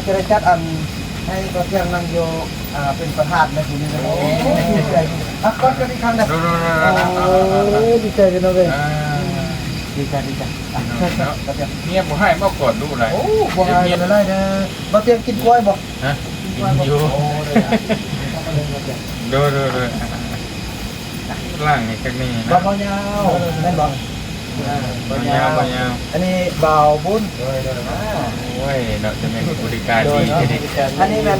จะได้จัดอันให้ก็เที่ยงนั่งโยเป็นประธานในคุณนี่นะดีใจก็อีกครั้งนะดีใจกันเลยดีใจเมียบ่ให้เมื่อก่อนดูอะไรโอ้บ่ให้อะไรนะบ่เตรียมกินกล้วยบ่ฮะอยู่ดูล่างนี่แค่นี้นะบ่ยาวนั่นบ่บ่ยาวอันนี้เบาบุญโอ้ยเนาะจะเป็นบริการดีทีนี้อันนี้เป็น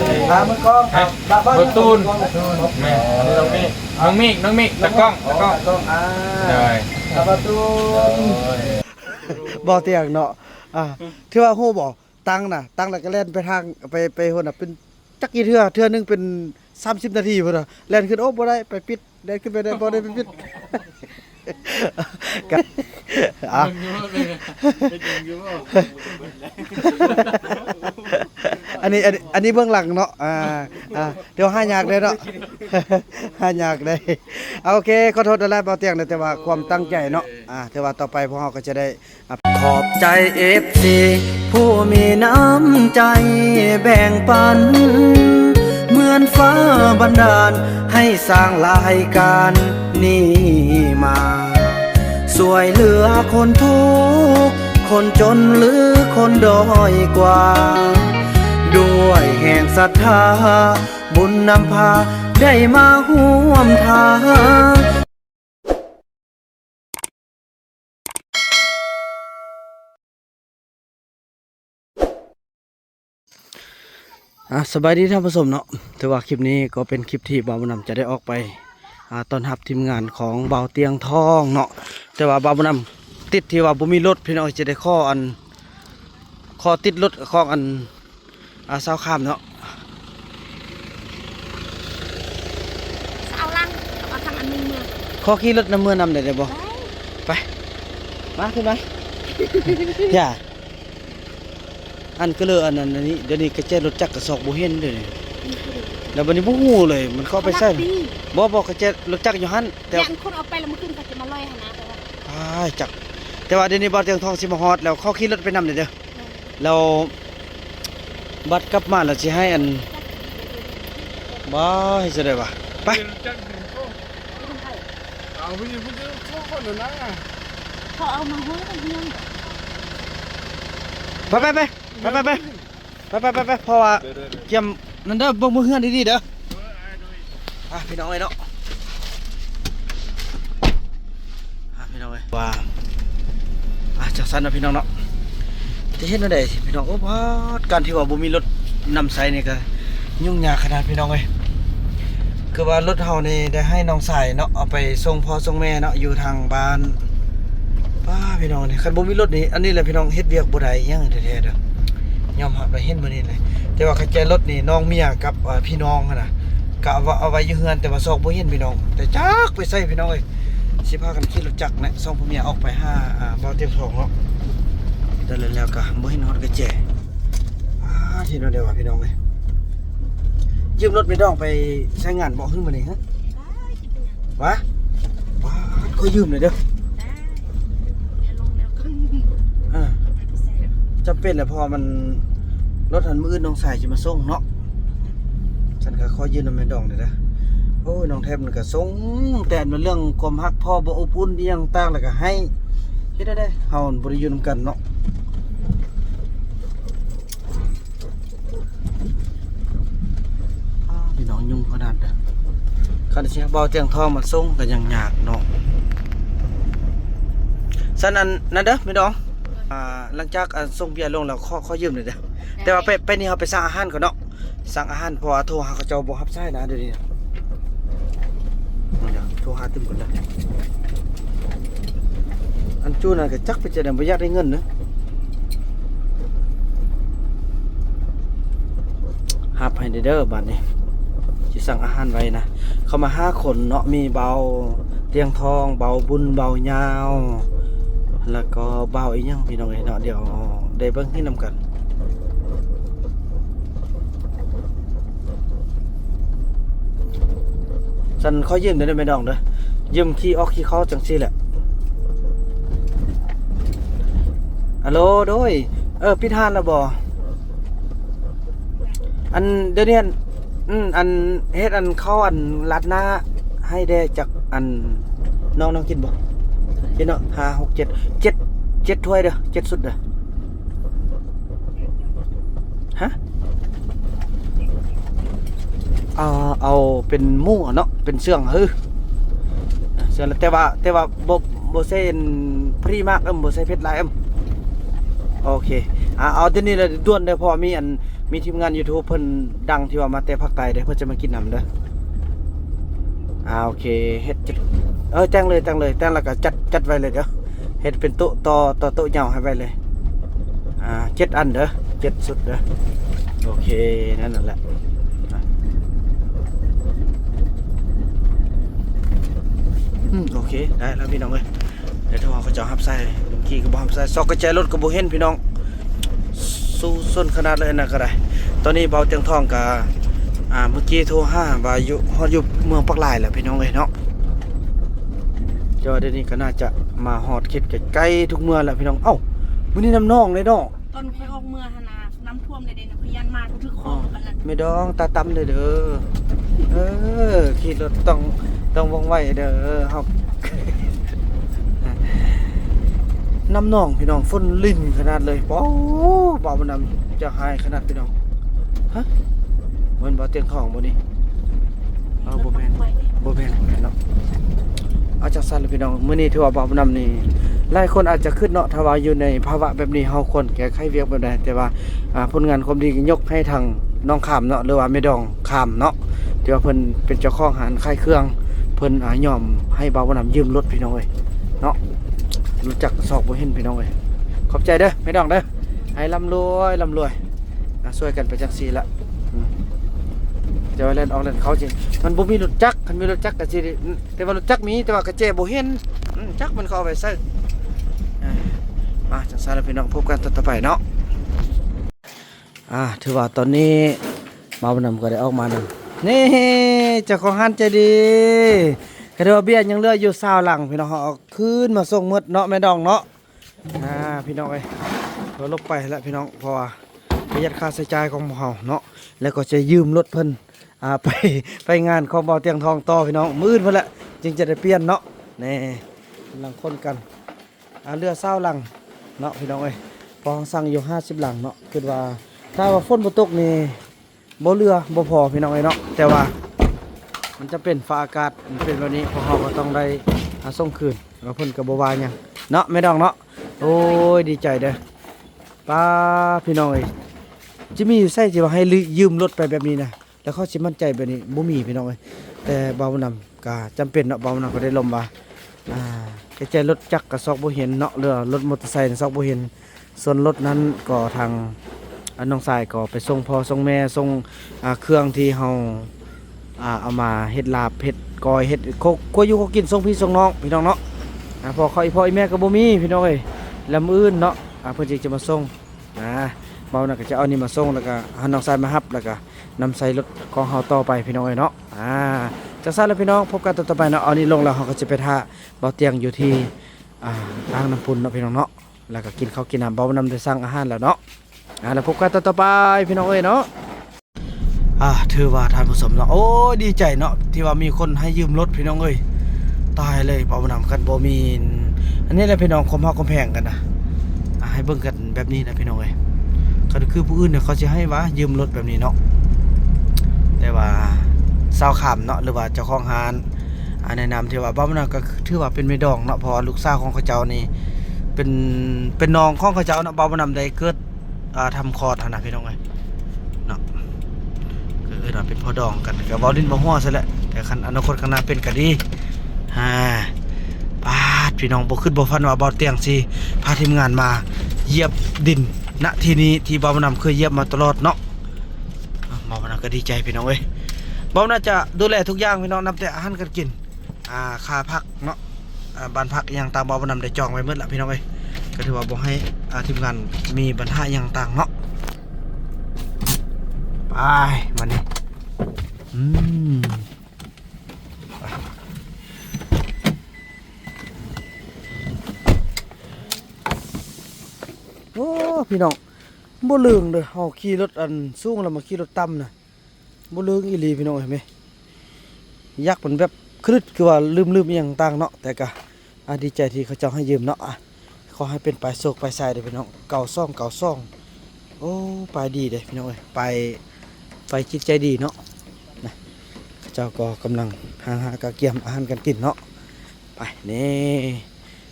มือกล้องรถตูนแม่น้องมิกตะกล้องได้ประตูบ่เตียงเนาะที่ว่าฮู้บ่ตั้งแล้วก็แล่นไปทางไปโหน่ะเป็นจักกี่เทื่อนึงเป็น30นาทีพุ่นน่ะแล่นขึ้นโอ้บ่ได้ไปปิดแล่นขึ้นไปได้บ่ได้ไปปิดอันนี้เบื้องหลังเนาะเดี๋ยวหายากเลยเนาะหายากเลยโอเคขอโทษอะไรเบาเตียงแต่ว่าความตั้งใจเนาะแต่ว่าต่อไปพวกเราก็จะได้ขอบใจ FC ผู้มีน้ำใจแบ่งปันเหมือนฟ้าบันดาลให้สร้างรายการนี้มาสวยเหลือคนทุกข์คนจนหรือคนด้อยกว่าด้วยแห่งศรัทธาบุญนำพาได้มาร่วมทางสบายดีท่านผู้ชมเนาะถือว่าคลิปนี้ก็เป็นคลิปที่บ่าวบุญนำจะได้ออกไปต้อนรับทีมงานของบ่าวเตียงทองเนาะแต่ว่าบ่าวบุญนำติดที่ว่าบ่มีรถพี่น้องจะได้ข้อติดรถของสาวข้ามเนาะเอาลังเอาทางอันนึงเนี่ยข้อขี่รถน้ำเมื่อนำได้บ่ไปมาขึ้นไปอย่าอันก็เลยอันนี้เดี๋ยวนี้กระเจรถจักรกระสอบบ่เห็นเดี๋ยวนี้แล้ววันนี้บ่ฮู้เลยมันเข้าไปใส่บ่กระเจรถจักรอยู่หั่นแต่อันคนเอาไปแล้วมันขึ้นก็จะมาลอยนะจักแต่ว่าเดี๋ยวนี้บ่าวเตียงทองสิมาฮอดแล้วเขาขี่รถไปนำเด้อเราบัดกลับมาแล้วสิให้บ่ให้จะได้บ่ไปเอาไปอยู่พุ่นพวกคนนั้นพอเอามาห้อยกันเฮียงไปเพราะว่าเกี่ยมนั่นเด้อเบิ่งเฮือนดีๆเด้อพี่น้องเอ้ยเนาะพี่น้องเอ้ยว่าจักซั่นนะพี่น้องเนาะจะเห็นว่าได้พี่น้องโอ้บ่การที่ว่าบ่มีรถนำไสนี่ก็ยุ่งยากขนาดพี่น้องเอ้ยคือว่ารถเฮานี่ได้ให้น้องสายเนาะเอาไปส่งพ่อส่งแม่เนาะอยู่ทางบ้านพี่น้องนี่คันบ่มีรถนี่อันนี้แหละพี่น้องเฮ็ดเวียกบ่ได้ยังแท้ๆเด้อยอมรับไปเห็นมื้อนี้เลยแต่ว่าคันใจรถนี่น้องเมียกับพี่น้องน่ะก็เอาไว้อยู่เฮือนแต่ว่าซอกบ่เห็นพี่น้องแต่จักไปใส่พี่น้องเอ้ยสิพากันขี่รถจักรเนี่ยส่งพ่อเมียออกไปหาบ่าวเตียงทองเนาะแต่แล้วก็บ่เห็นฮอดกระแจที่นั่นเด้อว่าพี่น้องเอ้ยยืมรถไปดองไปใช้งานบ่ฮึมื้อนี้ฮะวะก็ยืมเลยเด้อจำเป็นแหละพอมันรถหันมือน้องสายจะมาส่งเนาะฉันก็ขอยืนน้ำแม่ดองเลยนะโอ้ยน้องแทบมันก็ส่งแต่มันเรื่องความฮักพ่อบ่อบอุ่นอีหยังต่างแล้วก็ให้เฮ็ดได้เฮาบ่ได้อยู่นำกันเนาะพี่น้องยุ่งขนาดเด้อคันสิบ่าวเตียงทองมาส่งก็ยังยากเนาะฉะนั้นนั่นเด้อพี่น้องหลังจากส่งเบียร์ลงแล้วขอยืมหน่อยเด้อแต่ว่าไปนี่เฮาไปสั่งอาหารก่อนเนาะสั่งอาหารเพราะว่าโทรหาเขาเจ้าบ่รับสายนะเดี๋ยวนี้เดี๋ยวโทรหาตึมก่อนเด้ออันจูนั่นก็จักไปจะได้บ่อยากได้เงินเนาะรับให้เด้อบัดนี้สิสั่งอาหารไว้นะเข้ามา5คนเนาะมีเบาเตียงทองเบาบุญเบายาวแล้วก็เบาอีกยังพี่น้องเอ้ยเนาะเดี๋ยวได้เบิ่งให้นำกันฉันขอยืมได้ไหมน้องเด้อยืมขี้ออกขี้เข้าจังซี่แหละฮัลโหลโดยปิดห้านแล้วบ่ อันเดี๋ยวนี้อันเฮ็ดอันเข้าอันลัดหน้าให้ได้จากอันน้องกินบ่กินเนาะ5 6 7 7ถ้วยเด้อ7สุดเด้อฮะเอาเป็นหมูเนาะเป็นเสื่องเสื่องแต่ว่าบ่ใส่พรีมากบ่ใส่เผ็ดหลายโอเคเอาทีนี้เลยด่วนเด้อพอมีทีมงาน YouTube เพิ่นดังที่ว่ามาแต่ภาคใต้เด้อเพิ่นจะมากินน้ำเด้อโอเคเฮ็ดแจ้งเลยแต่งแล้วก็จัดไว้เลยเด้อเฮ็ดเป็นโต๊ะต่อโต๊ะยาวให้ไว้เลย7อันเด้อ7สุดเด้อโอเคนั่นแหละโอเคได้แล้วพี่น้องเอ้ยเดี๋ยวถ้าว่าเขาจะหับใส่ลุงกี้ก็บ่หับใส่ซอกกระจายรถก็บ่เห็นพี่น้องสู้ส้นขนาดเลยนะก็ได้ตอนนี้เบาเตียงทองกับเมื่อกี้โทรห้าว่าอยู่เมืองปักลายแหละพี่น้องเอ้ยเนาะจอเดี๋ยวนี้ก็น่าจะมาฮอดคิดใกล้ๆทุกเมืองแหละพี่น้องเอ้ามื้อนี้น้ำนองเลยเนาะ ตอนไปออกเมื่อหนาน้ำท่วมเลยเด่นพยันมาก็ถือคอกันนั่น ไม่ดองตาตำเลยเด้อขี่รถต้องว่องไวเด้อเฮา น้ำนองพี่น้องฝนลิ่นขนาดเลยป้อบ่าวมันนำจะหายขนาดพี่น้องฮะเหมือนบ่เตียงทองบ่นี่บ่แม่นเนาะอาจจะสั่นเลยพี่น้องมื้อนี้ถือว่าบ่าวมันนำนี่หลายคนอาจจะคิดเนาะถ้าว่าอยู่ในภาวะแบบนี้เฮาควรแก้ไขเวียกแบบใดแต่ว่าผลงานความดียกให้ทางน้องขามเนาะหรือว่าแม่ดองขามเนาะที่ว่าเพิ่นเป็นเจ้าของร้านขายเครื่องเพิ่นยอมให้บ่าวมันนำยืมรถพี่น้องเอ้ยเนาะรู้จักซอกบ่เห็นพี่น้องเอ้ยขอบใจเด้อแม่ดองเด้อให้ร่ำรวยช่วยกันไปจังซี่ละจะเล่นออกเล่นเขาจริงมันบ่มีรถจักรคันมีรถจักรก็สิแต่ว่ารถจักรมีแต่ว่ากระเจบ่เห็นจักรมันเข้าไปใส่มาจังซั่นแล้วพี่น้องพบกันต่อไปเนาะถือว่าตอนนี้บ่าวนำก็ได้ออกมานํนี่เจ้าของร้านใจดีก็ได้ว่าเบี้ยยังเหลืออยู่20หลังพี่น้องเฮาเอาคืนมาส่งหมดเนาะแม่ดองเนาะพี่น้องเอ้ยเราลบไปแล้วพี่น้องเพราะว่าประหยัดค่าใช้จ่ายของเฮาเนาะแล้วก็จะยืมรถเพิ่นไปงานของเบาเตียงทองต่อพี่น้องมื้อเพิ่นละจึงจะได้เปลี่ยนเนาะนี่กำลังคนกันเรือ20หลังเนาะพี่น้องเอ้ยพอสั่งอยู่50หลังเนาะคิดว่าถ้าว่าฝนบ่ตกนี่บ่เรือบ่พอพี่น้องเอ้ยเนาะแต่ว่ามันจะเป็นฟ้าอากาศมันเป็นแบบนี้พวกเราก็ต้องได้ส่งคืนแล้วเพิ่นก็บ่ว่าหยังเนาะไม่ดองเนาะโอ้ยดีใจเด้อป้าพี่น้องเอ้ยจิมีอยู่ใส่สิว่าให้ยืมรถไปแบบนี้นะแล้วเขาสิมั่นใจแบบนี้บ่มีพี่น้องเอ้ยแต่บ่าวนำก็จำเป็นเนาะบ่าวนำก็ได้ลมว่ากระจายรถจักรก็ซอกบ่เห็นเนาะหรือรถมอเตอร์ไซค์ซอกบ่เห็นส่วนรถนั้นก็ทางน้องชายก็ไปส่งพ่อส่งแม่ส่งเครื่องที่เฮาเอามาเฮ็ดลาบเฮ็ดกอยเฮ็ดโคอยู่โคกินส่งพี่ส่งน้องพี่น้องเนาะพอเขาอีพ่ออีแม่ก็บ่มีพี่น้องเอ้ยแล้วมื้ออื่นเนาะเพิ่นจะมาส่งเบาน่ะก็จะเอานี่มาส่งแล้วก็ให้น้องชายมารับแล้วก็นำใส่รถของเฮาต่อไปพี่น้องเอ้ยเนาะจังซั่นแล้วพี่น้องพบกันต่อไปเนาะเอานี่ลงแล้วเฮาก็จะไปท่าเบาเตียงอยู่ที่ทางน้ำพุนเนาะพี่น้องเนาะแล้วก็กินข้าวกินน้ำเบานำได้สั่งอาหารแล้วเนาะแล้วพบกันต่อไปพี่น้องเอ้ยเนาะถือว่าท่านผู้ชมเนาะโอ้ดีใจเนาะที่ว่ามีคนให้ยืมรถพี่น้องเอ้ยตายเลยเบานำกันบ่มีอันนี้แหละพี่น้องความเฮาความแพงกันนะให้เบิ่งกันแบบนี้นะพี่น้องเอ้ยก็คือผู้อื่นเนี่ยเขาจะให้ว่ายืมรถแบบนี้เนาะแต่ว่าชาวขามเนาะหรือว่าเจ้าของร้านแนะนำที่ว่าบ้านก็ถือว่าเป็นแม่ดองเนาะเพราะลูกสาวของเขาเจ้านี่เป็นน้องของเขาเจ้าเนาะบ้านได้เกิดทำคอร์ดนะพี่น้องเอ้ยเนาะคือเราเป็นพ่อดองกันก็เว้าลิ้นบ่ฮ้อซะแหละแต่คันอนาคตข้างหน้าเป็นก็ดีปาดพี่น้องบ่คิดบ่ฝันว่าเบาเตียงสิพาทีมงานมาเหยียบดินณที่นี้ที่เบาวนำเคยเหยียบมาตลอดเนาะเบาวนำก็ดีใจพี่น้องเอ้ยเบาน่าจะดูแลทุกอย่างพี่น้องนำแต่อาหารการกินค่าพักเนาะบ้านพักอย่างต่างเบาวนำได้จองไว้หมดละพี่น้องเอ้ยก็ถือว่าบ่ให้ทีมงานมีปัญหาอย่างต่างเนาะไปมานี่โอ้พี่น้อง บ่เลืองเด้อเฮาขี่รถอันสูงแล้วมาขี่รถต่ำน่ะบ่เลืองอีหลีพี่น้องเห็นไหมยักษ์มันแบบครึดคือว่าลืมอหย่างต่างเนาะแต่ก็ดีใจที่เขาเจ้าให้ยืมเนาะขอให้เป็นปลายโศกปลายสายเด้อพี่น้องเก่าซ่องโอ้ปลายดีเด้อพี่น้องเอ้ยไปจิตใจดีเนาะนะเขาเจ้าก็กำลังหากะเกียมอาหารกันกินเนาะไปนี่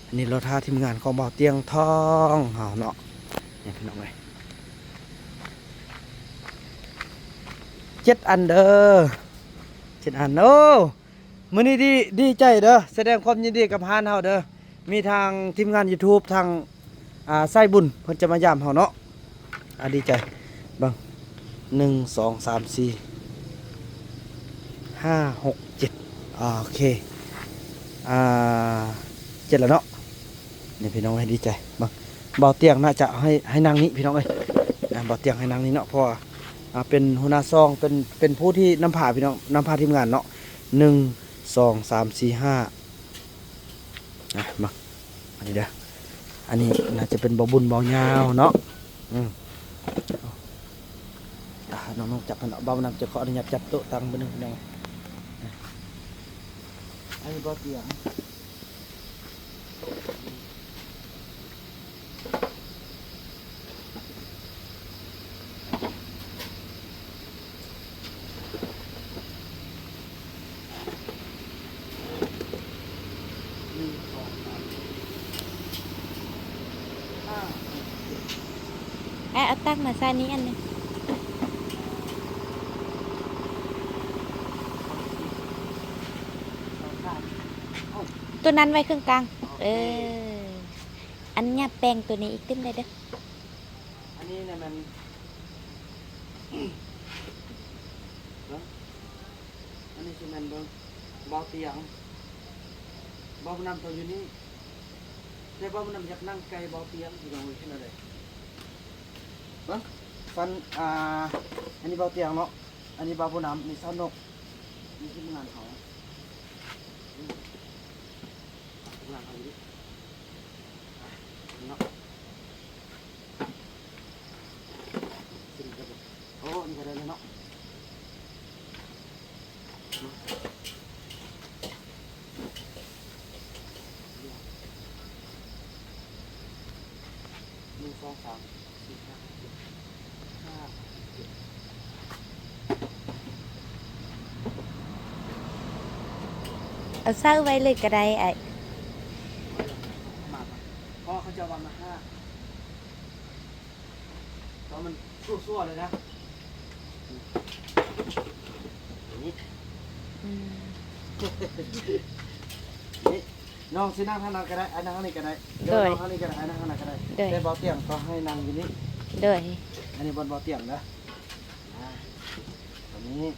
อันนี้เราท่าทีมงานของบ่าวเตียงทองเฮาเนาะนี่พี่น้องเอ้ย7 อันเด้อ7 อันโอ้มื้อนี้ดีใจเด้อแสดงความยินดีกับฮานเฮาเด้อมีทางทีมงาน YouTube ทางไส้บุญเพิ่นจะมายามเฮาเนาะดีใจเบิ่ง1 2 3 4 5 6 7โอเค7แล้วเนาะนี่พี่น้องให้ดีใจเบิ่งเบาเตียงน่าจะให้นางนี้พี่น้องเอ้ยเบาเตียงให้นางนี้เนาะเพราะว่าเป็นหัวหน้าซองเป็นผู้ที่นำพาพี่น้องนำพาทีมงานเนาะ1 2 3 4 5มาอันนี้เด้ออันนี้น่าจะเป็นเบาบุญเบายาวเนาะน้องจับมันเบานำจะขออนุญาตจับโต๊ะตั้งไปหนึ่งพี่น้องอันนี้เบาเตียงเอาตั้งมาใส่นี้อันนึงตัวนั้นไว้ครึ่งกลางอันนี้แปลงตัวนี้อีกตึ้มเลยเด้ออันนี้เนี่ยมันอันนี้คือมันเบาเตียงเบานำตัวอยู่นี่แต่เบานำอยากนั่งไกลเบาเตียงอยู่ตรงนี้ขึ้นอะไรฟันอันนี้เบาเตียงเนาะอันนี้เบาผู้นำมีเสานกมีที่งานเขางานเขาดิเนาะโอ้นี่ก็ได้เลยเนาะ1 2 3 4 5 เอาเสื้อไว้เลยก็ได้ไอ้พ่อเขาจะวันมา5ตอนมันสู้ๆเลยนะนี่นี่น้องสินั่งข้างหน้าก็ได้ไอ้นั่งข้างนี้ก็ได้เดินข้างนี้ก็ได้ไอ้นั่งข้างหน้าก็ได้แต่เบาเตียงก็ให้นั่งอยู่นี่เด้ออันนี้บนเบาเตียงนะตรงนี้นี้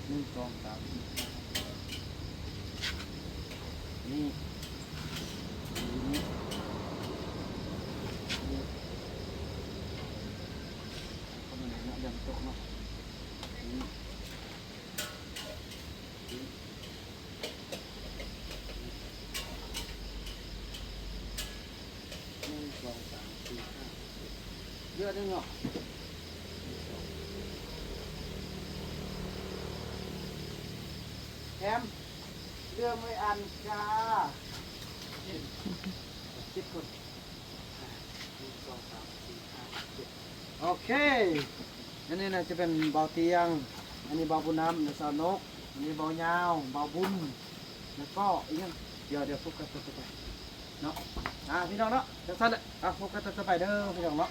1 2 3 4 5นี่ดันตกเนาะเยอะจังเนาะแถมเรื่องไม่อันจ้า10 คน1 2 3 4 5 7โอเคอันนี้น่าจะเป็นเบาเตียงอันนี้เบาบุญน้ำเสานกอันนี้เบายาวเบาบุญแล้วก็อีกอย่างเดี๋ยวพบกันต่อไปเนาะพี่น้องเนาะจังซั่นพบกันต่อไปเด้อพี่น้องเนาะ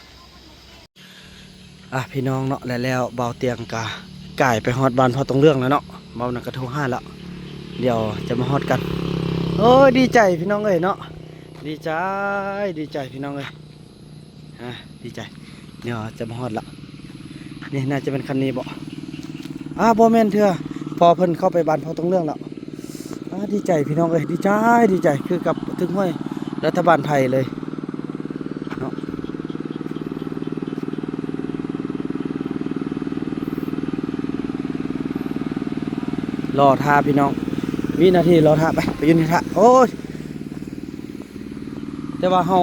พี่น้องเนาะแล้วเบาเตียงกายไปฮอดบ้านพอตรงเรื่องแล้วเนาะเบานักกระทง5แล้วเดี๋ยวจะมาฮอดกันโอ้ยดีใจพี่น้องเอ้ยเนาะดีใจพี่น้องเอ้ยดีใจเดี๋ยวจะมาฮอดละนี่น่าจะเป็นคันนี้บ่บ่แม่นเถอะพอเพิ่นเข้าไปบ้านพอตรงเรื่องแล้วดีใจพี่น้องเอ้ยดีใจคือกับถึงห้วยรัฐบาลไทยเลยเนาะรอท่าพี่น้องวินาทีรอท่าไปยืนท่าโอ้ยแต่ว่าเฮา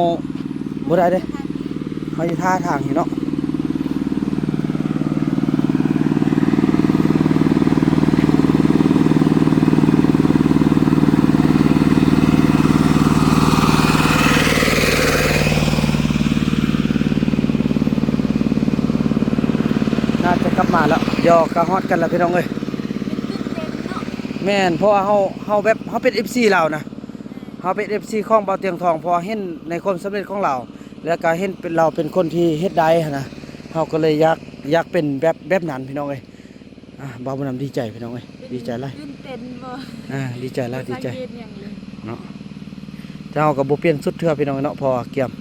บ่ได้เด้เฮาอยู่ท่าทางนี่เนาะน่าจะกลับมาแล้วยอกกะฮอดกันแล้วพี่น้องเอ้ยแม่นเพราะว่าเฮาแบบเฮาเป็น FC เรานะเฮาเป็น FC ของเบาเตียงทองเพอเห็นในความสำเร็จของเราแล้วก็เห็นเป็นเราเป็นคนที่เฮ็ดได้หั้นนะเฮาก็เลยอยากเป็นแบบนั้นพี่น้องเอ้ยบ่าวบ่นำดีใจพี่น้องเอ้ยดีใจหลาย ตื่นเต้นบ่ ดีใจหลายดีใจ สังเกตอย่างเลย เนาะแต่เฮาก็บ่เปลี่ยนสุดเทื่อพี่น้องเนาะพอเกี่ยม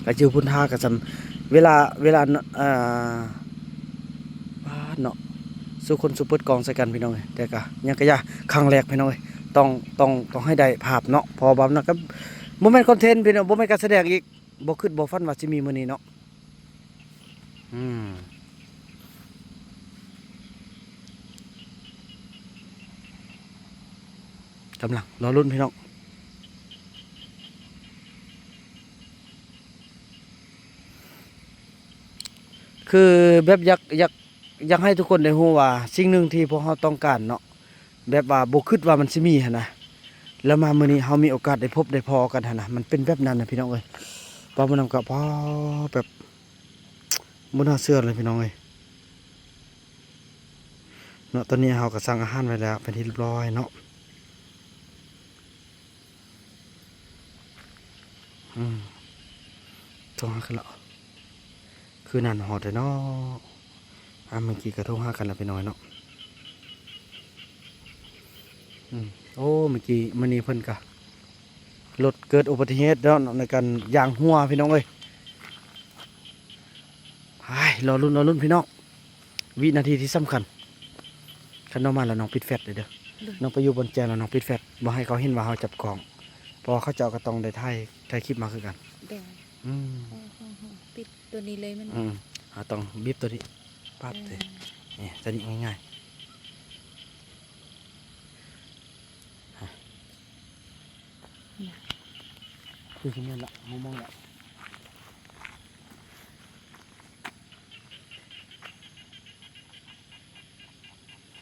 ก็จือพุ่นทาก็สำเวลาเนาะสู้คนสู้เปิดกองใส่กันพี่น้องเอ้ยแต่ก็ยังก็ยาครั้งแรกพี่น้องเอ้ยต้องให้ได้ภาพเนาะพอบ่าวนั้นก็บ่แม่นคอนเทนต์พี่น้องบ่แม่นการแสดงอีกบ่คิดบ่ฝันว่าสิมีมื้อนี้เนาะกำลังรอลุ้นพี่น้องคือแบบอยากให้ทุกคนได้รู้ว่าสิ่งหนึ่งที่พวกเราต้องการเนาะแบบว่าบ่คิดว่ามันสิมีหั่นนะแล้วมามื้อนี้เฮามีโอกาสได้พบได้พอกันหั่นนะมันเป็นแบบนั้นนะพี่น้องเอ้ยบ่มันำกับพอแบบบ่น่าเชื่อเลยพี่น้องเอ้ยเนาะตอนนี้เฮาก็สั่งอาหารไว้แล้วเป็นที่เรียบร้อยเนาะโทรหากันแล้วคือนั่นหอดเลยเนาะเมื่อกี้ก็โทรหากันแล้วไปหน่อยเนาะโอ้เมื่อกี้มันนี่เพิ่นกะรถเกิดอุบัติเหตุแล้วในการยางหัวพี่น้องเอ้ยรอลุ้นพี่น้องวินาทีที่สำคัญคันน้องมาแล้วน้องปิดแฟลชเลยเด้อน้องไปอยู่บนแจแล้วน้องปิดแฟลชบ่ให้เขาเห็นว่าเราจับกล่องเพราะเขาเจ้าก็ต้องได้ถ่ายคลิปมาคือกันเดี๋ยวปิดตัวนี้เลยมัน ต้องบีบตัวนี้ปั๊บเลยนี่จะนี่ง่ายๆคือที่นี่ละมองละ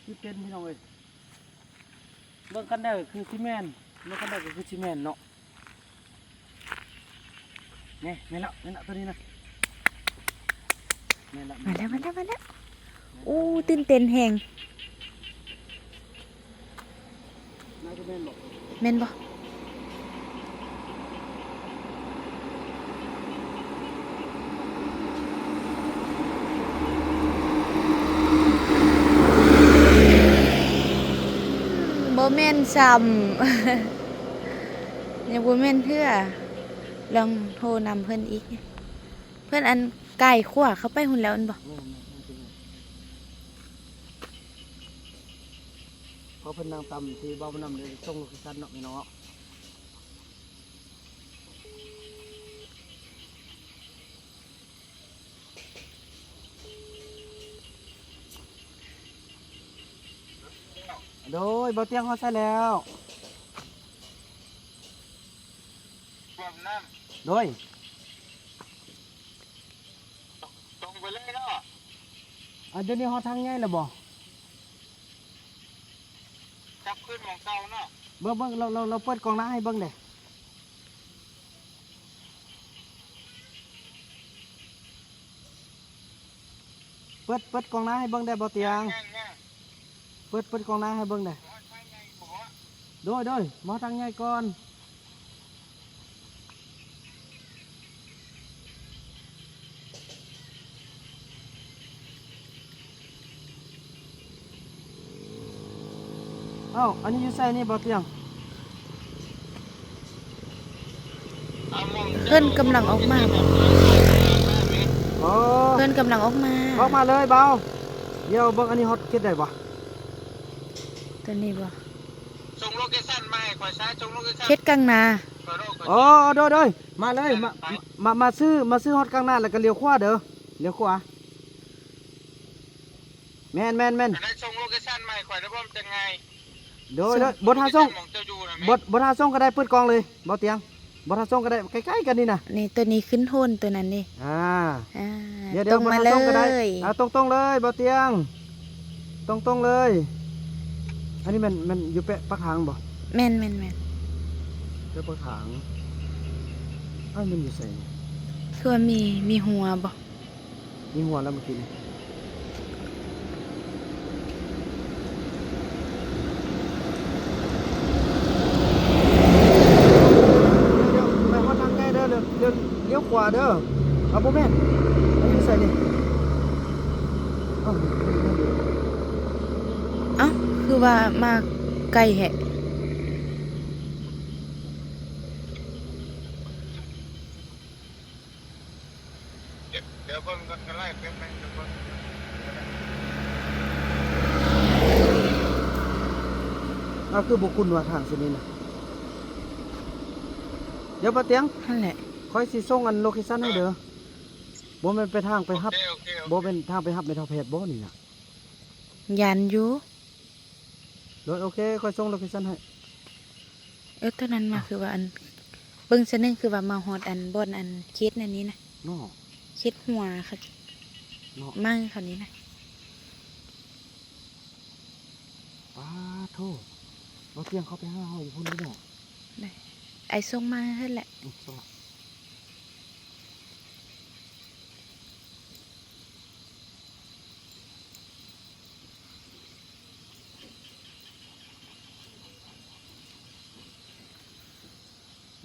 คือเป็นพี่น้องเอ้ยเบิ่งกันได้คือซีเมนต์เบิ่งกันได้คือซีเมนต์เนาะนี่ละตัวนี้นะมาแล้วโอ้ตื่นเต้นแฮงแม่นบ่บ่แม่นซ้ำยังบ่แม่นเทื่อลองโทรนำเพิ่นอีกเพิ่นอันไก่ขั่วเข้าไปหุ่นแล้วอันบ่เพราะเพิ่นนางตำที่บ่าวนำเลยส่งโลเคชั่นเนาะพี่น้องโดยบ่เตียงเขาใส่แล้วโดยตรงไปเลยเนาะเดี๋ยวนี้เขาทางง่ายแล้วบ่จับขึ้นของเก่าเนาะเบิ่งเราเปิดกล่องน้ำให้เบิ่งเด้เปิดกล่องน้ำให้เบิ่งได้บ่เตียงเปิดกล่องน้ำให้เบิ่งได้โดยมาทางง่ายก่อนอันนี้อยู่ใส่นี่บ่เตียงเพิ่นกำลังออกมาเพิ่นกำลังออกมาเลยเบาเดี๋ยวเบิ่งอันนี้ฮอตเก็ตได้บ่ตัวนี้บ่ส่งโลเคชั่นมาให้ข่อยใช้ส่งโลเคชั่นเฮ็ดกลางนา โดยมาเลยมาซื้อฮอตกลางหน้าแล้วก็เลี้ยวขวาเด้อเลี้ยวขวาแม่นได้ส่งโลเคชั่นมาให้ข่อยแล้วบ่จังไงโดยบทหาส่งบทหาส่งก็ได้เปิดกองเลยบ่เตียง บ่ทันส่งก็ได้ใกล้ๆกันนี่นะ นี่ตัวนี้ขึ้นโทนตัวนั้นนี่ อ่า อ่า เดี๋ยว ตรงมาเล บ่ทันส่งก็ได้ ย ตรงๆเลยบ่เตียงตรงๆเลย อันนี้มันอยู่เปะปักหางบ่ แม่น เปะปักหางอ้าวมันอยู่ไส คือว่ามีหัวบ่ มีหัวแล้วเมื่อกี้นี่เดี๋ยวไปฮอดทางใกล้เด้อเลี้ยวขวาเด้อเอาบ่แม่นอันนี้ใส่นี่เอ้า เอ้าคือว่ามาไกลแฮะ เดี๋ยวเบิ่งกันไล่เพิ่นไปเดี๋ยวเบิ่ง เอาคือบุคุณว่าทางเส้นนี้นะเดี๋ยวป้าเตียง นั่นแหละ คอยสิส่งอันโลเคชั่นให้เด้อบ่แม่นไปทางไปฮับ โอเค บ่เป็นทางไปฮับในทางเพจบ่นี่นะ ยันอยู่ โดยโอเคคอยส่งโลเคชั่นให้ ตัวนั้นมาคือว่าอันเบิ่งซะนึงคือว่ามาฮอดอันบ่อนอันคิดอันนี้นะ เนาะ คิดหัวค่ะ เนาะ มั่งเขานี้นะ ป้าโทบ่เตียงเขาไปหาเฮาอยู่พุ่นนี่เนาะ ไอ้ส่งมาเฮ็ดแหละ ส่ง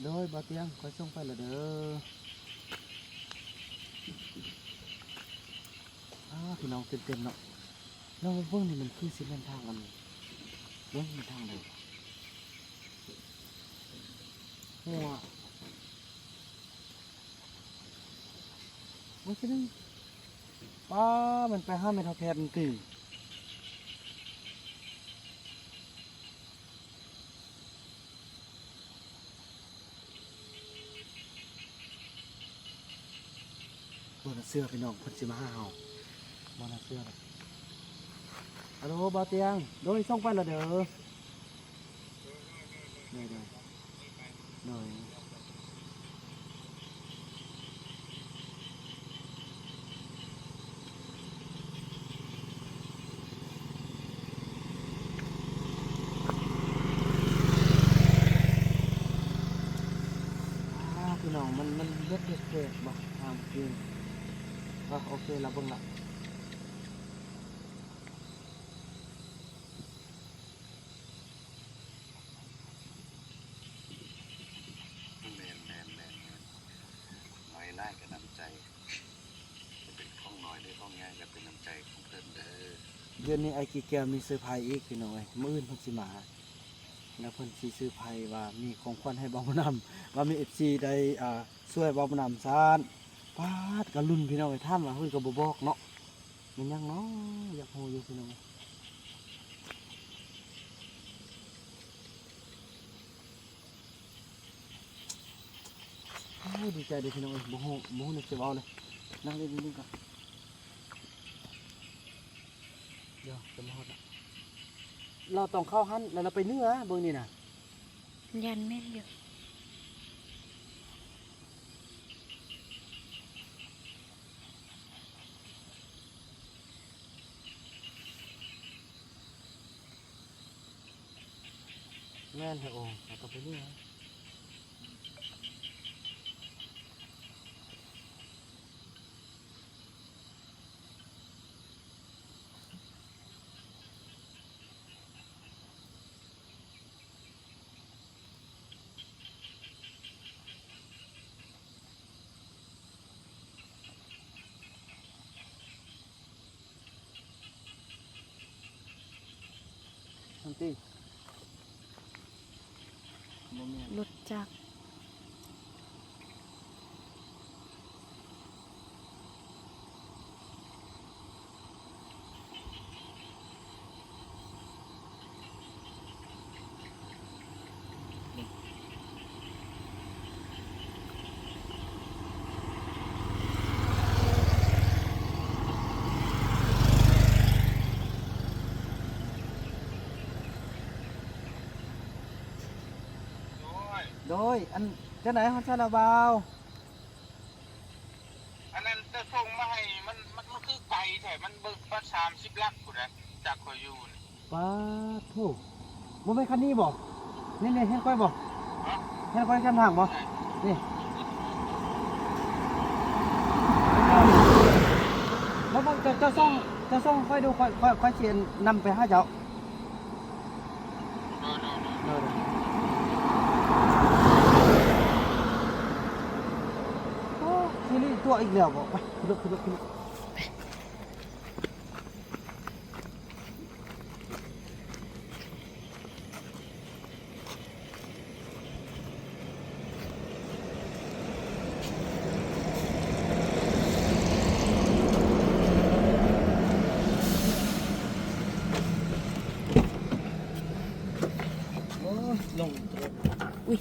โดยบ่เตียงคอยส่งไปและเด้อพี่น้องเต็มๆเนาะแล้วเบิ่งนี่มันคือสิเป็นทางอันเบิ่งมันทางใดหัวว่าสินึงป้ามันไปหาแม่ทัพแพทย์มันติบ่น่าเชื่อพี่น้องเพิ่นสิมาหาเฮาบ่น่าเชื่อเลยฮัลโหลบ่าวเตียงโดยส่งไปและเด้อโดยพี่น้องมันเล็ดๆบ่ทางจริงโอเคเราเบิ่งละแมนน้อยไล่กับน้ำใจจะเป็นข้องน้อยหรือข้องง่ายก็เป็นน้ำใจของเพิ่นเด้อ เดือนนี้ไอ้กีแกวมีเซอร์ไพรส์อีกพี่น้องเอ้ยมื้ออื่นเพิ่นสิมาแล้วเพิ่นสิซื้อไผว่ามีของขวัญให้บ่าวนำว่ามี FC ได้ช่วยบ่าวนำซานปาดก็ลุ้นพี่น้องเอ้ยถามว่าเพิ่นก็บ่บอกเนาะมันยังเนาะอยากฮู้อยู่พี่น้องเอ้ยโอ้ยดีใจเด้อพี่น้องเอ้ยบ่ฮู้นึกสิเว้าเลยนั่งเล่นนิดนึงก่อนเดี๋ยวจะมาฮอดละเราต้องเข้าหันแล้วเราไปเหนื้อเบิ่งนี่น่ะ ยันแม่นอยู่ แม่นเหรอโอ้เราต้องไปเหนื้อทันทีบ่แม่น รถจักรโดยอัน จะไหนฮอนซาลาบาว อันนั้นจะส่งมาให้มันคือไกลแท้มันเบิกว่า30ลักพุ่นน่ะจากคอยอยู่นี่ ป้าถูกบ่ไม่นคันนี้บ่นี่เห็นค่อยบ่เห็นค่อยจำทางบ่นี่แล้วมันจะส่งค่อยดูค่อยเชียนนำไปหาเจ้าโอ้ทีนี้ตัวอีกแล้วบ่ไปขึ้นลง อุ้ย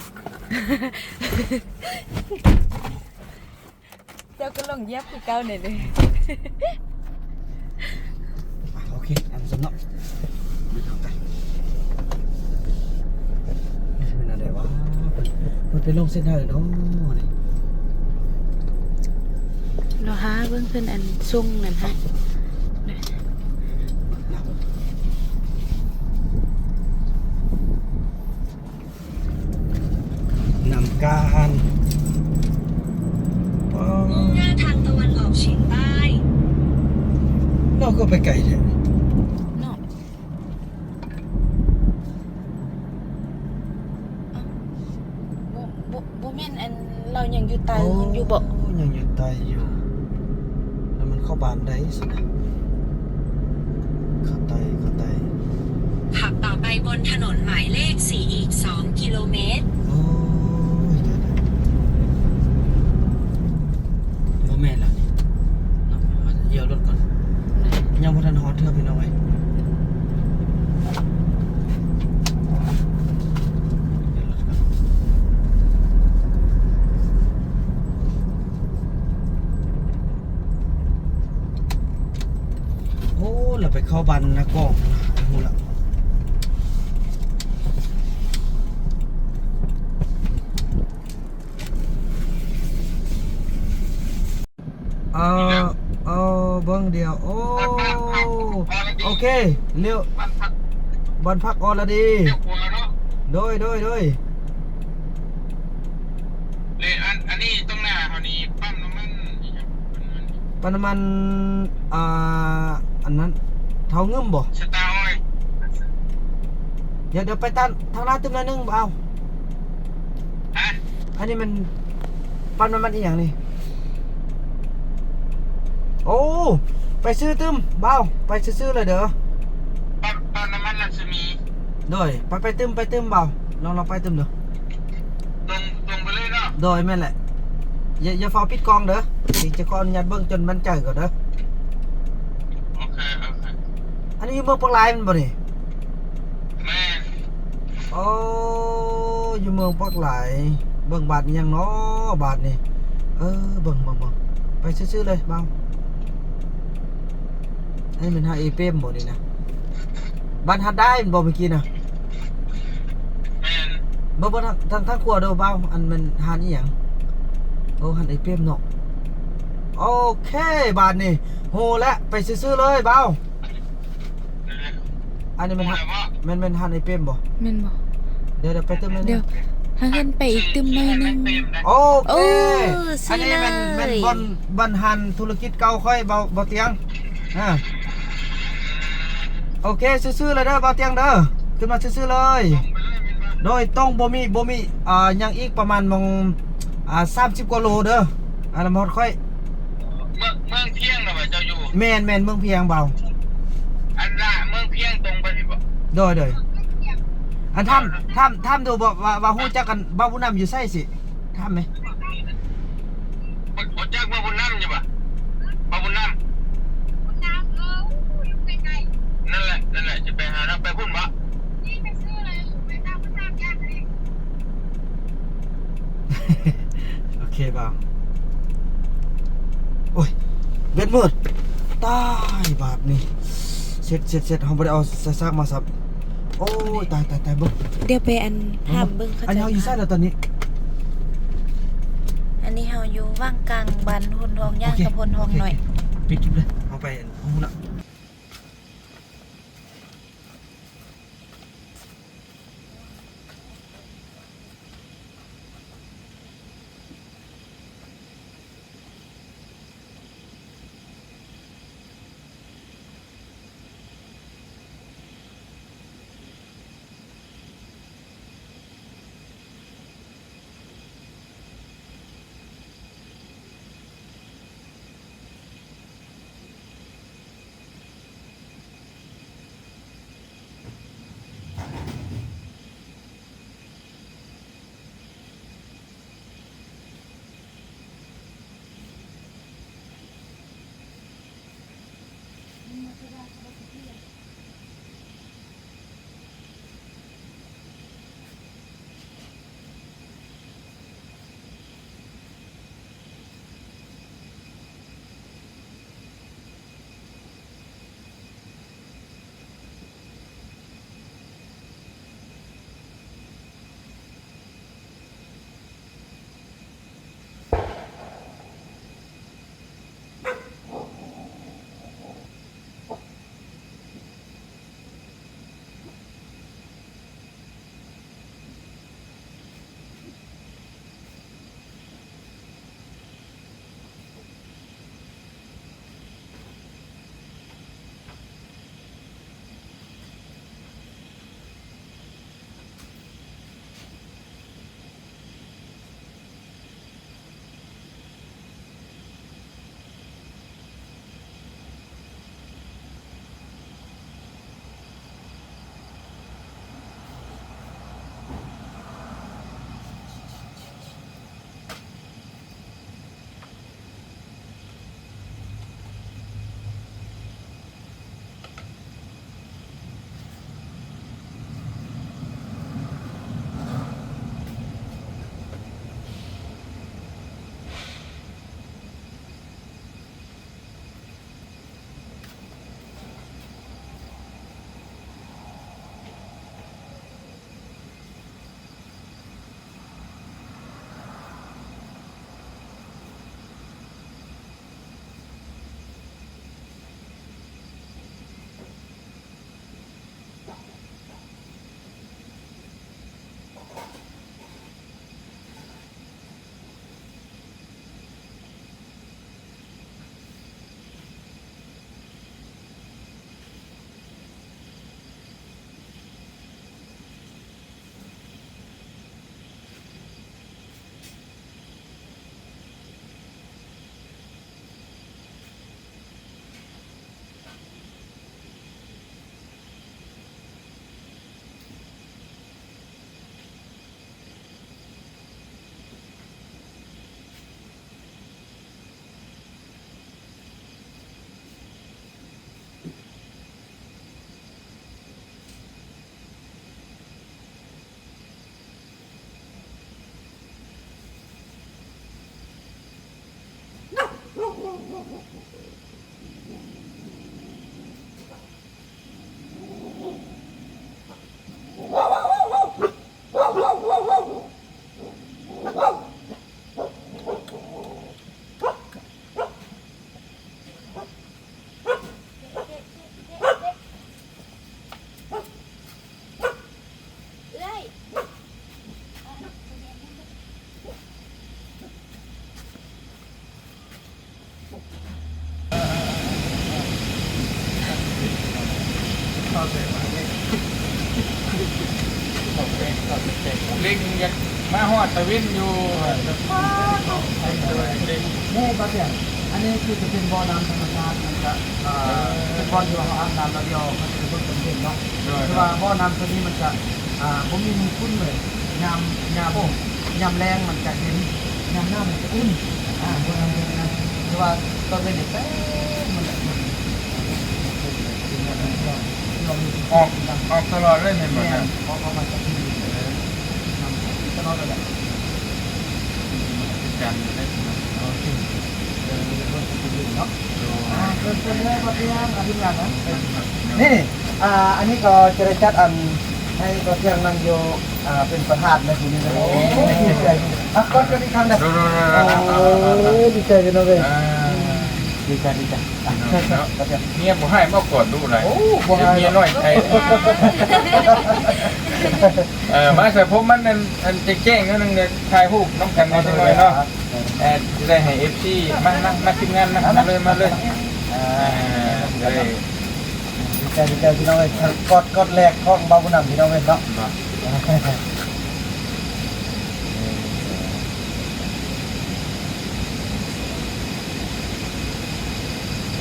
เจ้าก็ลงเย็บคือเก่าหน่อยเลย โอเคอันสำเนาะดูทางกันเป็นอะไรวะมันเป็นลงเส้นทางเนาะนี่ เราหาเบิ่งเพิ่นอันซุ่งนั่นฮะ นำการมุ่งหน้าทางตะวันออกเฉียงใต้ เราก็ไปไกลแท้ เนาะบ่แม่นอันเรายังอยู่ใต้อยู่บ่ ยังอยู่ใต้อยู่แล้วมันเข้าบ้านได้สินะเข้าใต้ ขับต่อไปบนถนนหมายเลข4อีก2กิโลเมตร โอ้ยตายบ่แม่นล่ะนี่เนาะเอาเยี่ยวรถก่อนยังบ่ทันฮอดเทื่อพี่น้องเอ้ยโอ้เราไปเข้าบ้านนะกล้องนะฮู้ละเอาเบิ่งเดียวโอ้โอเคเร็วบ้านพักอรดี เจ้าครัวเนาะ โดย เลยอันนี้ตรงหน้าเฮานี่ปั๊มน้ำมันอีหยังเพิ่นว่านี่ปานน้ำมันอันนั้นเท่าเงิมบ่ สตาร์ออยล์ เดี๋ยวไปทางหน้าตึ้มหน่อยนึงบ่เอา ฮะ อันนี้มันปั๊มน้ำมันอีหยังนี่โอ้ไปซื้อตึ้มเบาไปซื้อเลยเด้อ ปั๊มน้ำมันรัศมี โดยไปตึ้มเบาลองไปตึ้มเด้อ ตรงไปเลยเนาะ โดยแม่นแหละอย่าฟ้าปิดกล้องเด้อสิจะขออนุญาตเบิ่งจนมันใจก่อนเด้อ โอเค อันนี้อยู่เมืองปักลายมันบ่นี่ แม่น โอ้อยู่เมืองปักลายเบิ่งบาทนี่ยังเนาะบาทนี่เบิ่งไปซื้อเลยเบาอันนี้มันหาเอเปมบ่นี่นะบ้านฮัดได้มันบ่เมื่อกี้น่ะ แม่น บ่ทางครัวเด้อเบาอันมันหาอีหยังโอ้หันเอเปมเนาะโอเคบาทนี่โหและไปซื้อเลยเบาอันนี้มันหันหันไอเปมบ่ แม่นบ่ เดี๋ยวไปเติมเลย เดี๋ยวถ้าเห็นไปอีกตึมหน่อยหนึง โอเค โอ้ อันนี้มัน ซื้อเลย เป็นบนหันธุรกิจเก่าค่อยเบาเตียงโอเคซื้อเลยเด้อเบาเตียงเด้อขึ้นมาซื้อเลยโดยต้องบ่มียังอีกประมาณมอง30กว่าโลเด้ออันนั้นหมดค่อย เมืองเพียงน่ะว่าเจ้าอยู่ แม่นเมืองเพียงเบา อันละเมืองเพียงตรงไปสิบ่ โดยอันทำดูบอกว่าฮู้จักกันบ้าผู้นำอยู่ไสสิทำไหม บ่จักว่าบุญนำอยู่บ่บ่บุญนำนั่นแหละจะไปหาเราไปพุ่นบ่ โอเคเปล่าโอ้ยเบ็ดมืดตายบาทนี่เสร็จเขาไม่ได้เอาซากมาสับโอ้ยตายเบิ้ง เดี๋ยวไปอันห้ามเบิ่งเขา อันนี้เขาอยู่ไส้แล้วตอนนี้ ว่างกลางบ้านพนทองย่างกับพนทองหน่อย ปิดคลิปเลยเอาไปห้องละลิงอยากมาฮอดตะวินอยู่ นี่ก็เสียอันนี้คือจะเป็นบ่อน้ำธรรมชาตินะครับเป็นบ่อที่เราอาบน้ำเราเดียวมันจะเป็นต้นเด่นเนาะคือว่าบ่อน้ำตัวนี้มันจะผมมีมือคุ้นเลยยามแรงมันจะเย็นยามหน้ามันจะอุ่นบ่อน้ำตัวนี้คือว่าตอนเป็นเด็กมันออกตลอดเลยเห็นไหมครับ เพราะมันจะที่ตลอดเลย กันได้เกินเลยพอเที่ยงอาทิตย์ละนี่อันนี้ก็จะได้จัดอันให้ก็เที่ยงนั่งโยเป็นประธานในที่นี้เลย ก่อนกันอีกครั้งนะดีใจกันเลยดีใจเมียบ่ให้มากอดดูเลยเมียน้อยใจมาใส่ผมมันอันแจ้งๆนั่นนึงเนี่ยถ่ายรูปน้องกันได้จังเลยเนาะจะได้ให้ FC มาทีมงานมาเลยได้ดีใจพี่น้องเลยกดแรกของเบาบุญนำพี่น้องเลยเนาะ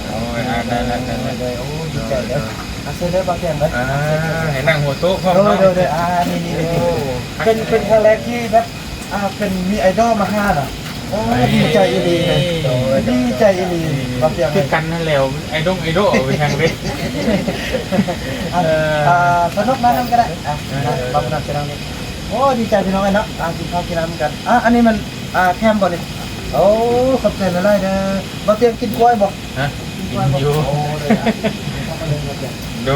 โอ้ยได้โอ้ดีใจเด้อเสร็จแล้วบางแห่งเลย ให้นั่งหัวโต๊ะพร้อม โดยนี่เป็นครั้งแรกที่แบบเป็นมีไอดอลมา5น่ะโอ้ดีใจอีหลีเลยดีใจอีหลีบางอย่าง คือกันนั่นแล้วไอดงไปทางเว้ย สนุกมาทำก็ได้บางคนจะนั่งนี่โอ้ดีใจพี่น้องเลยเนาะกินข้าวกินน้ำกันอันนี้มันแคมป์บ่นี่โอ้ขอบใจอะไรเด้อบางเตียงกินกล้วยบ่ฮะกินอยู่ดู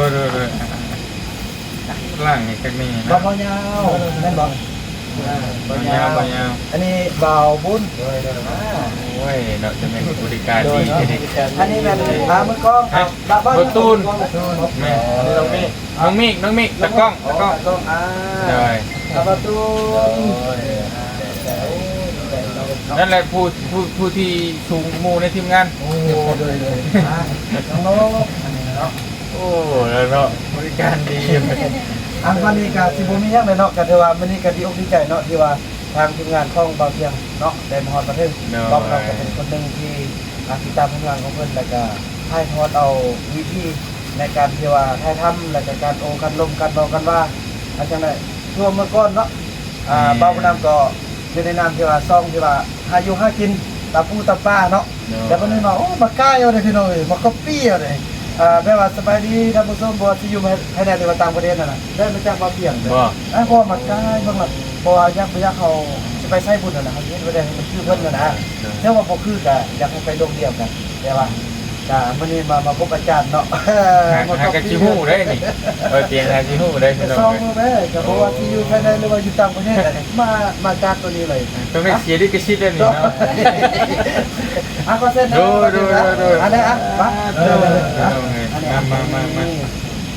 ล่างนี่ก็มีนะ บ่ยาวแม่นบ่บ่ยาวอันนี้เบาบุญโอ้ยเนาะจะเป็นบริการดีอันนี้แบบมือกล้องรถตูนแม่น้องมิกตะกล้องได้ประตูนั่นแหละผู้ที่สูงมูในทีมงานโอ้เลยน้องเนาะโอ้แล้วเนาะบริการดีวันนี้ก็สิบ่มีหยังเลยเนาะก็ถือว่ามื้อนี้ก็ดีอกดีใจเนาะที่ว่าทางทีมงานของเบาเทียงเนาะได้มาฮอดประเทศเราก็เป็นคนนึงที่ติดตามผลงานของเพิ่นแล้วก็ถ่ายทอดเอาวิธีในการที่ว่าถ่ายทำแล้วก็การโอกันลมกันเบากันว่าจังได๋ทั่วเมื่อก่อนเนาะเบาบ่นำก็อยู่ในนามที่ว่าซ่องที่ว่าหาอยู่หากินตาปูตาป้าเนาะแต่วันนี้มาโอ้มาก้ายเอาเลยพี่น้องเอ้ยมาก๊อปปี้เอาเลยแปลว่าสบายดีท่านผู้ชมบ่ที่อยู่ภายในหรือว่าต่างประเทศนั่นน่ะได้มาจากบ่เพียงเด้อเพราะมาก้ายเบิ่งล่ะเพราะว่าอยากเขาสิไปใช้บุญนั่นน่ะเฮ็ดบ่ได้มันคือเพิ่นนั่นน่ะแต่ว่าบ่คือก็อยากให้ไปลงเดียวกันแต่ว่ามื้อนี้มาพบอาจารย์เนาะหากะจิฮู้ได้นี่เตียงหาจิฮู้ได้พี่น้อง ซ่องแม่ก็เพราะว่าที่อยู่ภายในหรือว่าอยู่ต่างประเทศอันนี้มาจากตัวนี้เลยต้องได้เสียดิกชิดเลยนี่เนาะก็เซ็นดูอันนี้มา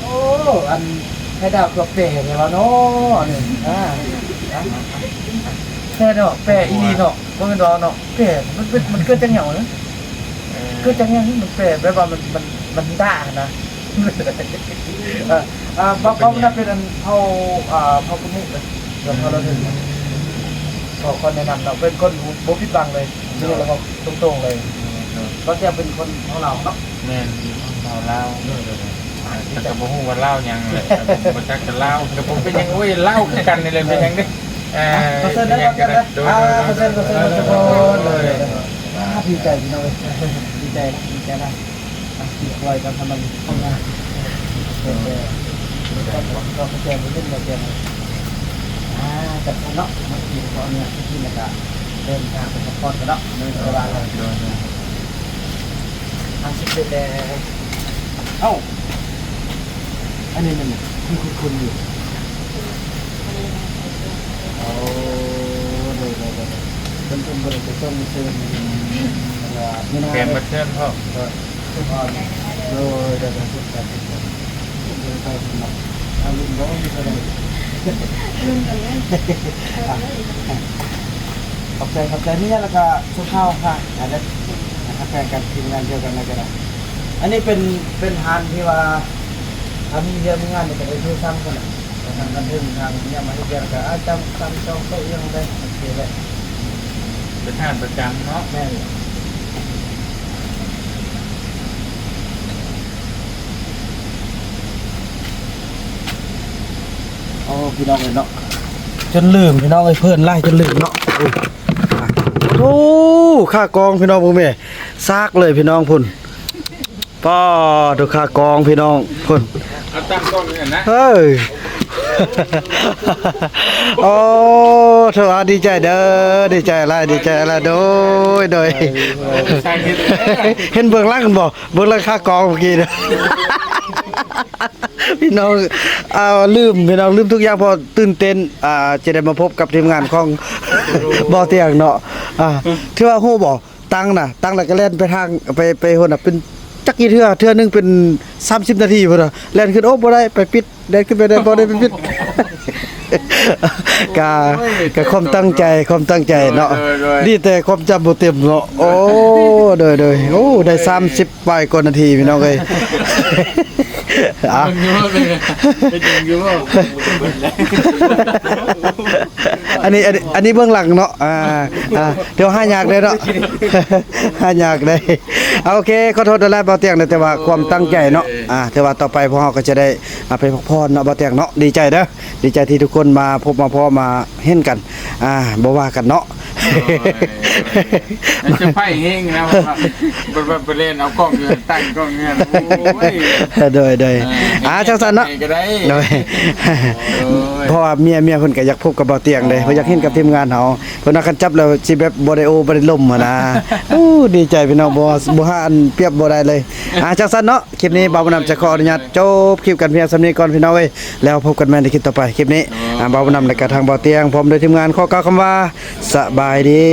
โอ้อันให้ดาวตัวเป๋เลยว่าเนาะนี่แค่เนาะเป๋อีนี่เนาะบ่แม่นดอกเนาะเป๋มันเกิดจังหยังเนาะเกิดจังหยังมันเป๋แบบว่ามันด่านะบางคนเป็นอันเฮาเฮาคนนี้เดี๋ยวเราถึงขอคนแนะนำเราเป็นคนบ่ผิดหวังเลยนี่เราบอกตรงๆเลยก็จะเป็นคนของเราเนาะแม่นเล่าแต่ก็บ่ฮู้ว่าเล่าหยังแหละบ่จักจะเล่าแต่ผมเป็นยังโอ้ยเล่าคือกันนี่เลยเป็นยังเด้ยังกันนะเปอร์เซ็นต์เลยดีใจพี่น้องดีใจนะติดไว้กันทำมันทำงานก็แจ้งเรื่องเราแจ้งจัดเนาะมาทีมเขาเนี่ยที่มันจะเดินทางไปสปอร์ตกันเนาะในเวลาเราทางสิบเดือนอันนี้มันคุณอยู่เลยเป็นบริษัทส่งเสริมแกมบัตเทิลพ่อโดยได้รับการติดต่อไปสำหรับลุงน้องที่อะไรขอบใจนี่แล้วก็ชุดข้าวค่ะอันนี้แฟนกันทีมงานเดียวกันนะกันอันนี้เป็นทานที่ว่าทำมีเยอะมีงานเนี่ยจะไปช่วยสร้างคนทางกันถึงทางเนี่ยมาที่เดียวกันจำจองโต๊ะยังได้โอเคเลยเป็นทานประจำเนาะแม่โอ้พี่น้องเลยเนาะจนลืมพี่น้องเลยเพื่อนไล่จนลืมเนาะโอ้ค่ากองพี่น้องพวกแม่ซากเลยพี่น้องพุ่นป้าดูค่ากองพี่น้องพุ่นเอาตั้งกล้องนี่นะเฮ้ยโอ้เธอดีใจเด้อดีใจอะไรโดยเห็นเบื้องล่างกันบ่เบื้องล่างค่ากองเมื่อกี้เด้อ พี่น้องลืมพี่น้องลืมทุกอย่างเพอตื่นเต้นจะได้มาพบกับทีมงานของ บ่อเตียงเนาะถือว่าฮู้บ่ตั้งแล้วก็แล่นไปทางไปโหนน่ะเป็นจักกี่เทื่อนึงเป็น30นาทีพุ่นน่ะแล่นขึ้นโอ้บ่ได้ไปปิดแล่นขึ้นไปได้บ่ได้ไปปิด กะความตั้งใจเนาะดีแต่ความจำบ่เต็มเนาะโอ้เด้อโอ้ได้30ปลายกว่านาทีพี่น้องเอ้ย อันนี้เบื้องหลังเนาะเดี๋ยวหายากได้เนาะ หายากได้โอเคขอโทษด้วยบ่เตียงแต่ว่าความตั้งใจเนาะแต่ว่าต่อไปพวกเราก็จะได้ไปพักผ่อนเนาะบ่เตียงเนาะดีใจเด้อดีใจที่ทุกคนมาพบมาพอมาเห็นกันบ่ว่ากันเนาะ จะไพ่เฮงนะไปเล่นเอากล้องเงินตั้งกล้องเงินโอ้ย โดยจังซั่นเนาะ ก็ได้ โดยเพราะว่าเมียเพิ่นก็อยากพบกับบ่เตียงเด้เพิ่นอยากเห็นกับทีมงานเฮาเพิ่นว่าคันจับแล้วสิแบบบ่ได้โอบ่ได้ล่มนะดีใจพี่น้องบ่หาอันเปรียบบ่ได้เลยจังซั่นเนาะคลิปนี้บ่าวนำจะขออนุญาตจบคลิปกันเพียงส่านี้ก่อนพี่น้องเอ้ยแล้วพบกันใหม่ในคลิปต่อไปคลิปนี้บ่าวนำและก็ทางบ่เตียงพร้อมด้วยทีมงานขอกล่าวคำว่าสบายดี